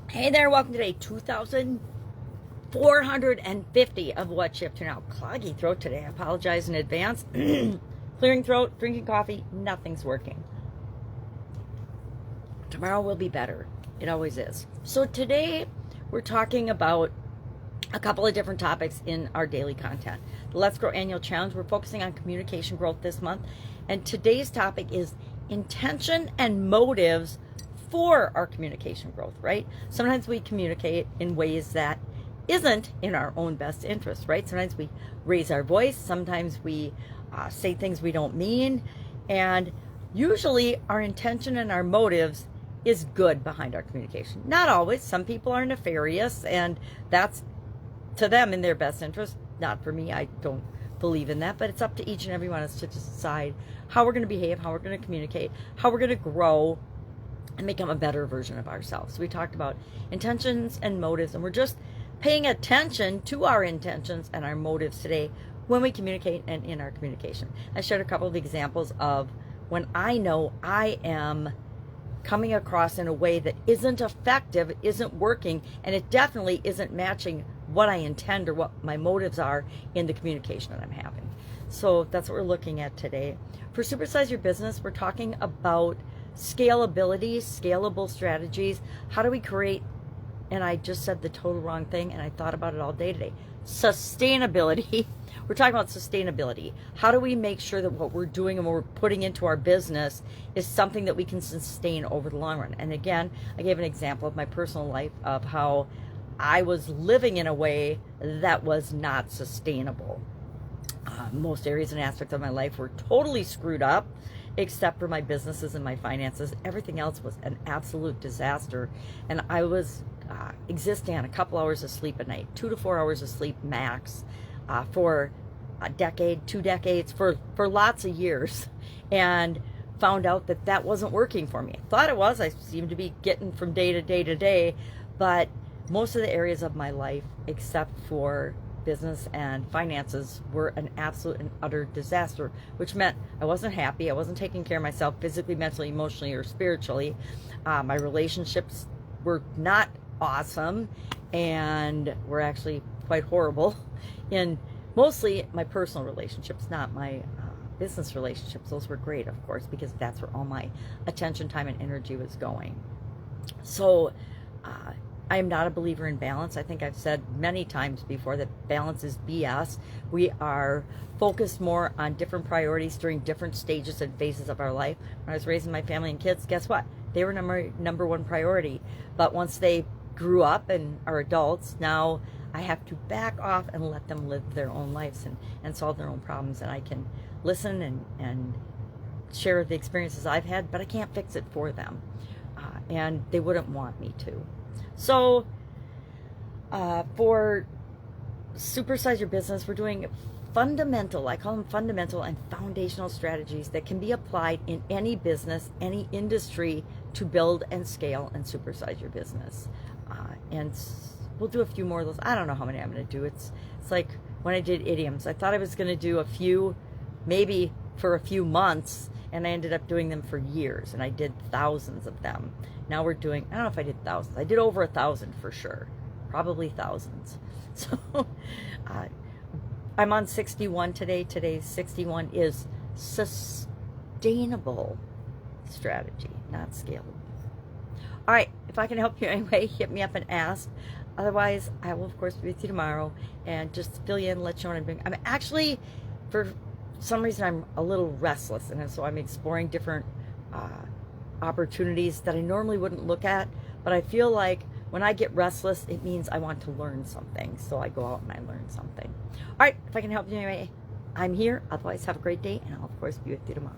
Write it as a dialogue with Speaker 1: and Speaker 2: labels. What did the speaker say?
Speaker 1: Hey there, welcome to day 2,450 of What Shift to Now. Cloggy throat today. I apologize in advance. Clearing throat, drinking coffee, nothing's working. Tomorrow will be better. It always is. So today we're talking about a couple of different topics in our daily content. The Let's Grow Annual Challenge, we're focusing on communication growth this month. And today's topic is intention and motives for our communication growth, right? Sometimes we communicate in ways that isn't in our own best interest, right? Sometimes we raise our voice. Sometimes we say things we don't mean. And usually our intention and our motives is good behind our communication. Not always. Some people are nefarious, and that's to them in their best interest. Not for me. I don't believe in that, but it's up to each and every one of us to decide how we're going to behave, how we're going to communicate, how we're going to grow and become a better version of ourselves. So we talked about intentions and motives, and we're just paying attention to our intentions and our motives today when we communicate and in our communication. I shared a couple of examples of when I know I am coming across in a way that isn't effective, isn't working, and it definitely isn't matching what I intend or what my motives are in the communication that I'm having. So that's what we're looking at today. For Supersize Your Business, we're talking about scalability, scalable strategies. How do we create, and I just said the total wrong thing, and I thought about it all day today. Sustainability. We're talking about sustainability. How do we make sure that what we're doing and what we're putting into our business is something that we can sustain over the long run? And again, I gave an example of my personal life of how I was living in a way that was not sustainable. Most areas and aspects of my life were totally screwed up, except for my businesses and my finances. Everything else was an absolute disaster. And I was existing on a couple hours of sleep a night, 2 to 4 hours of sleep max, for a decade, 2 decades, for lots of years. And found out that that wasn't working for me. I thought it was. I seemed to be getting from day to day to day. But most of the areas of my life, except for business and finances, were an absolute and utter disaster, which meant I wasn't happy. I wasn't taking care of myself physically, mentally, emotionally, or spiritually. My relationships were not awesome and were actually quite horrible in mostly my personal relationships, not my business relationships. Those were great, of course, because that's where all my attention, time, and energy was going. So I am not a believer in balance. I think I've said many times before that balance is BS. We are focused more on different priorities during different stages and phases of our life. When I was raising my family and kids, guess what? They were number one priority. But once they grew up and are adults, now I have to back off and let them live their own lives and solve their own problems. And I can listen and share the experiences I've had, but I can't fix it for them. And they wouldn't want me to. So for Supersize Your Business, we're doing fundamental, I call them fundamental and foundational strategies that can be applied in any business, any industry, to build and scale and supersize your business. And we'll do a few more of those. I don't know how many I'm going to do. It's like when I did idioms. I thought I was going to do a few, maybe for a few months, and I ended up doing them for years, and I did thousands of them. Now we're doing, I don't know if I did thousands. I did over 1,000 for sure. Probably thousands. So I'm on 61 today. Today's 61 is sustainable strategy, not scalable. All right, if I can help you anyway, hit me up and ask. Otherwise, I will, of course, be with you tomorrow and just fill you in, let you know what I'm doing. I'm actually, for some reason, I'm a little restless, and so I'm exploring different opportunities that I normally wouldn't look at, but I feel like when I get restless, it means I want to learn something, so I go out and I learn something. All right, if I can help you anyway, I'm here. Otherwise, have a great day, and I'll, of course, be with you tomorrow.